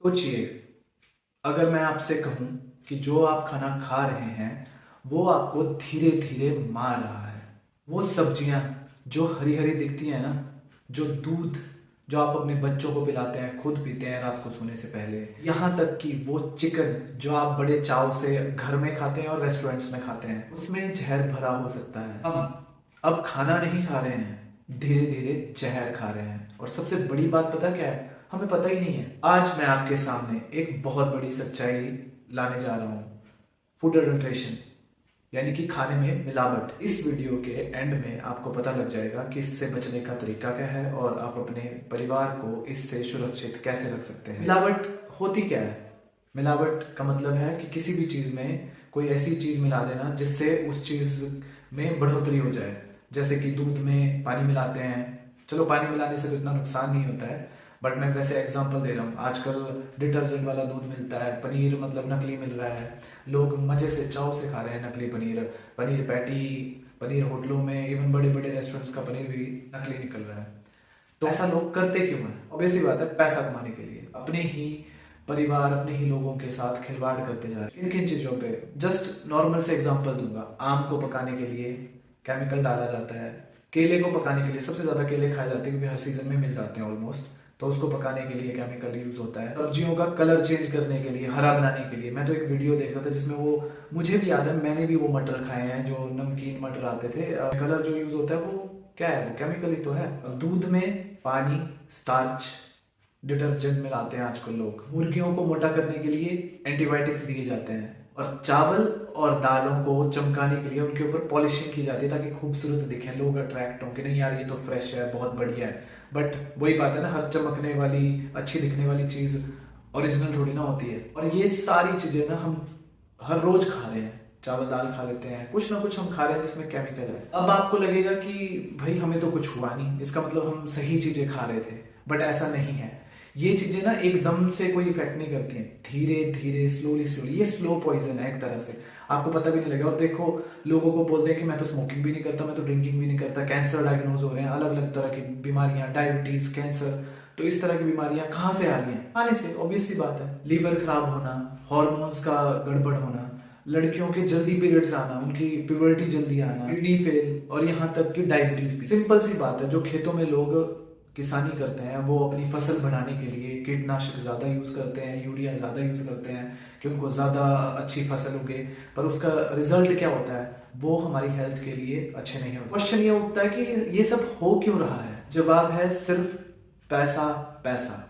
सोचिए, अगर मैं आपसे कहूं कि जो आप खाना खा रहे हैं वो आपको धीरे धीरे मार रहा है। वो सब्जियां जो हरी हरी दिखती हैं ना, जो दूध जो आप अपने बच्चों को पिलाते हैं, खुद पीते हैं रात को सोने से पहले, यहाँ तक कि वो चिकन जो आप बड़े चाव से घर में खाते हैं और रेस्टोरेंट्स में खाते हैं, उसमें जहर भरा हो सकता है। अब खाना नहीं खा रहे हैं, धीरे धीरे जहर खा रहे हैं। और सबसे बड़ी बात पता क्या है? हमें पता ही नहीं है। आज मैं आपके सामने एक बहुत बड़ी सच्चाई लाने जा रहा हूँ। फूड एडल्ट्रेशन यानी कि खाने में मिलावट। इस वीडियो के एंड में आपको पता लग जाएगा कि इससे बचने का तरीका क्या है और आप अपने परिवार को इससे सुरक्षित कैसे रख सकते हैं। मिलावट होती क्या है? मिलावट का मतलब है कि किसी भी चीज में कोई ऐसी चीज मिला देना जिससे उस चीज में बढ़ोतरी हो जाए। जैसे कि दूध में पानी मिलाते हैं। चलो, पानी मिलाने से तो इतना नुकसान नहीं होता है, बट मैं वैसे एग्जांपल दे रहा हूँ। आजकल डिटर्जेंट वाला दूध मिलता है, पनीर मतलब नकली मिल रहा है। लोग मजे से चाव से खा रहे हैं नकली पनीर, पनीर पैटी, पनीर होटलों में, इवन बड़े बड़े रेस्टोरेंट्स का पनीर भी नकली निकल रहा है। तो ऐसा लोग करते क्यों हैं? ऑब्वियस सी बात है, पैसा कमाने के लिए। अपने ही परिवार, अपने ही लोगों के साथ खिलवाड़ करते जा रहे हैं। किन किन चीजों पे? जस्ट नॉर्मल से एग्जांपल दूंगा। आम को पकाने के लिए केमिकल डाला जाता है। केले को पकाने के लिए, सबसे ज्यादा केले खाए जाते हैं क्योंकि हर सीजन में मिल जाते हैं ऑलमोस्ट, तो उसको पकाने के लिए केमिकल यूज होता है। सब्जियों का कलर चेंज करने के लिए, हरा बनाने के लिए। मैं तो एक वीडियो देख रहा था जिसमें वो, मुझे भी याद है, मैंने भी वो मटर खाए हैं जो नमकीन मटर आते थे। कलर जो यूज होता है वो क्या है? वो केमिकल ही तो है। दूध में पानी, स्टार्च, डिटर्जेंट मिलाते हैं आजकल लोग। मुर्गियों को मोटा करने के लिए एंटीबायोटिक्स दिए जाते हैं। और चावल और दालों को चमकाने के लिए उनके ऊपर पॉलिशिंग की जाती है ताकि खूबसूरत दिखें, लोग अट्रैक्ट हों कि नहीं यार ये तो फ्रेश है, बहुत बढ़िया है। बट वही बात है ना, हर चमकने वाली, अच्छी दिखने वाली चीज ओरिजिनल थोड़ी ना होती है। और ये सारी चीजें ना हम हर रोज खा रहे हैं। चावल दाल खा लेते हैं, कुछ ना कुछ हम खा रहे हैं जिसमें केमिकल है। अब आपको लगेगा कि भाई हमें तो कुछ हुआ नहीं, इसका मतलब हम सही चीजें खा रहे थे। बट ऐसा नहीं है। ये चीजें ना एकदम से कोई इफेक्ट नहीं करती हैं, धीरे धीरे, स्लोली स्लोली। ये स्लो पॉइजन है एक तरह से, आपको पता भी नहीं लगेगा। और देखो, लोगों को बोलते हैं कि मैं तो स्मोकिंग भी नहीं करता, मैं तो ड्रिंकिंग भी नहीं करता, कैंसर डायग्नोज हो रहे हैं, अलग अलग तरह की बीमारियां, डायबिटीज, कैंसर। तो इस तरह की बीमारियां कहाँ से आ रही हैं? खाने से। ऑब्वियस सी बात है। लीवर खराब होना, हॉर्मोन्स का गड़बड़ होना, लड़कियों के जल्दी पीरियड्स आना, उनकी प्यूबर्टी जल्दी आना, किडनी फेल, और यहाँ तक कि डायबिटीज भी। सिंपल सी बात है, जो खेतों में लोग किसानी करते हैं वो अपनी फसल बढ़ाने के लिए कीटनाशक ज्यादा यूज करते हैं, यूरिया ज्यादा यूज करते हैं कि उनको ज्यादा अच्छी फसल उगे। पर उसका रिजल्ट क्या होता है? वो हमारी हेल्थ के लिए अच्छे नहीं होते। क्वेश्चन ये उठता है कि ये सब हो क्यों रहा है? जवाब है सिर्फ पैसा। पैसा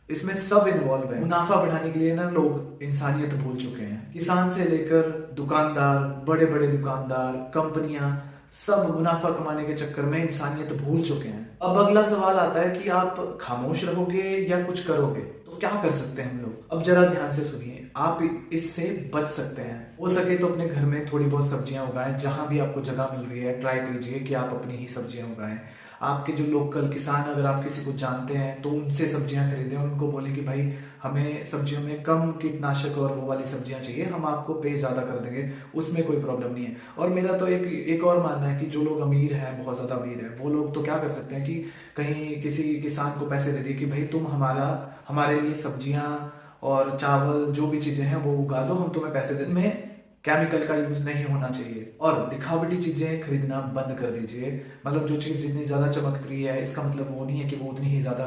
इसमें सब इन्वॉल्व है। मुनाफा बढ़ाने के लिए ना लोग इंसानियत भूल चुके हैं। किसान से लेकर दुकानदार, बड़े बड़े दुकानदार, कंपनियां, सब मुनाफा कमाने के चक्कर में इंसानियत भूल चुके हैं। अब अगला सवाल आता है कि आप खामोश रहोगे या कुछ करोगे? तो क्या कर सकते हैं हम लोग? अब जरा ध्यान से सुनिए, आप इससे बच सकते हैं। हो सके तो अपने घर में थोड़ी बहुत सब्जियां उगाएं। जहां भी आपको जगह मिल रही है, ट्राई कीजिए कि आप अपनी ही सब्जियां उगाएं। आपके जो लोकल किसान, अगर आप किसी को जानते हैं तो उनसे सब्जियां खरीदें। उनको बोले कि भाई हमें सब्जियों में कम कीटनाशक और वो वाली सब्जियां चाहिए, हम आपको पे ज्यादा कर देंगे, उसमें कोई प्रॉब्लम नहीं है। और मेरा तो एक और मानना है कि जो लोग अमीर हैं, बहुत ज्यादा अमीर हैं, वो लोग तो क्या कर सकते हैं कि कहीं किसी किसान को पैसे दे दिए कि भाई तुम हमारे लिए सब्जियां और चावल, जो भी चीजें हैं वो उगा दो, हम तुम्हें पैसे दें। में केमिकल का यूज नहीं होना चाहिए। और दिखावटी चीजें खरीदना बंद कर दीजिए। मतलब जो चीज जितनी ज्यादा चमक रही है, इसका मतलब वो नहीं है कि वो उतनी ही ज्यादा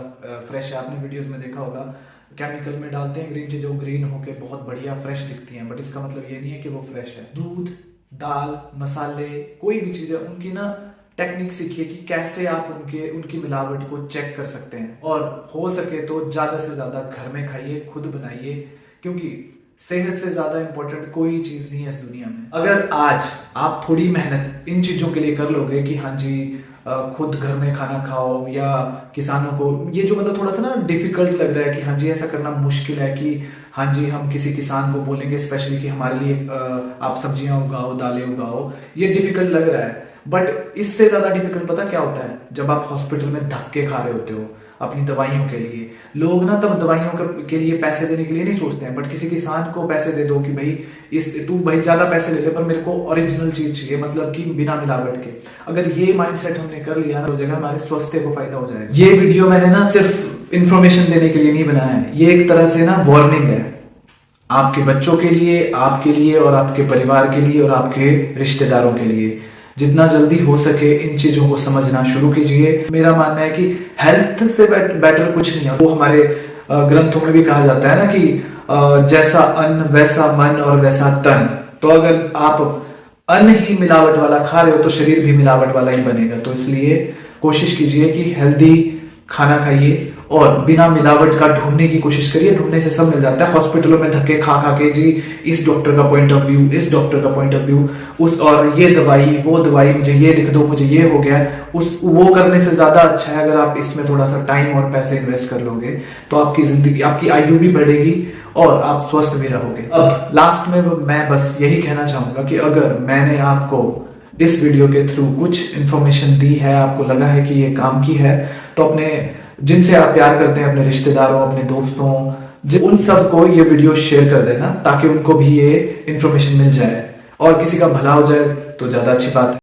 फ्रेश है। आपने वीडियोस में देखा होगा, केमिकल में डालते हैं ग्रीन चीजें, वो ग्रीन होके बहुत बढ़िया फ्रेश दिखती हैं, बट इसका मतलब ये नहीं है कि वो फ्रेश है। दूध, दाल, मसाले, कोई भी चीज है, उनकी ना टेक्निक सीखिए कि कैसे आप उनकी मिलावट को चेक कर सकते हैं। और हो सके तो ज्यादा से ज्यादा घर में खाइए, खुद बनाइए, क्योंकि सेहत से ज्यादा इंपॉर्टेंट कोई चीज नहीं है इस दुनिया में। अगर आज आप थोड़ी मेहनत इन चीजों के लिए कर लोगे कि हाँ जी खुद घर में खाना खाओ, या किसानों को, ये जो मतलब थोड़ा सा ना डिफिकल्ट लग रहा है कि हाँ जी ऐसा करना मुश्किल है कि हाँ जी हम किसी किसान को बोलेंगे स्पेशली कि हमारे लिए आप सब्जियां उगाओ, दालें उगाओ, ये डिफिकल्ट लग रहा है। बट इससे ज्यादा डिफिकल्ट पता क्या होता है? जब आप हॉस्पिटल में धक्के खा रहे होते हो अपनी दवाइयों के लिए। लोग ना तब दवाइयों के लिए पैसे देने के लिए नहीं सोचते हैं, बट किसी किसान को पैसे दे दो कि भाई तू भाई ज्यादा पैसे ले ले पर मेरे को ओरिजिनल चीज चाहिए, मतलब कि बिना मिलावट के। अगर ये माइंडसेट हमने कर लिया ना, तो जगह हमारे स्वास्थ्य को फायदा हो जाएगा। ये वीडियो मैंने ना सिर्फ इंफॉर्मेशन देने के लिए नहीं बनाया है, ये एक तरह से ना वार्निंग है आपके बच्चों के लिए, आपके लिए और आपके परिवार के लिए और आपके रिश्तेदारों के लिए। जितना जल्दी हो सके इन चीजों को समझना शुरू कीजिए। मेरा मानना है कि हेल्थ से बेटर कुछ नहीं है। वो हमारे ग्रंथों में भी कहा जाता है ना कि जैसा अन्न वैसा मन और वैसा तन। तो अगर आप अन्न ही मिलावट वाला खा रहे हो तो शरीर भी मिलावट वाला ही बनेगा। तो इसलिए कोशिश कीजिए कि हेल्दी खाना खाइए और बिना मिलावट का ढूंढने की कोशिश करिए। ढूंढने से सब मिल जाता है। हॉस्पिटलों में धक्के खा खा के जी इस डॉक्टर का पॉइंट ऑफ व्यू, इस डॉक्टर का पॉइंट ऑफ व्यू, उस और ये दवाई वो दवाई, मुझे ये लिख दो, मुझे ये हो गया, उस वो करने से ज्यादा अच्छा है अगर आप इसमें थोड़ा सा टाइम और पैसे इन्वेस्ट कर लोगे तो आपकी जिंदगी, आपकी आयु भी बढ़ेगी और आप स्वस्थ भी रहोगे। अब लास्ट में मैं बस यही कहना चाहूंगा कि अगर मैंने आपको इस वीडियो के थ्रू कुछ इंफॉर्मेशन दी है, आपको लगा है कि ये काम की है, तो अपने जिनसे आप प्यार करते हैं, अपने रिश्तेदारों, अपने दोस्तों, उन सबको ये वीडियो शेयर कर देना ताकि उनको भी ये इंफॉर्मेशन मिल जाए और किसी का भला हो जाए तो ज्यादा अच्छी बात है।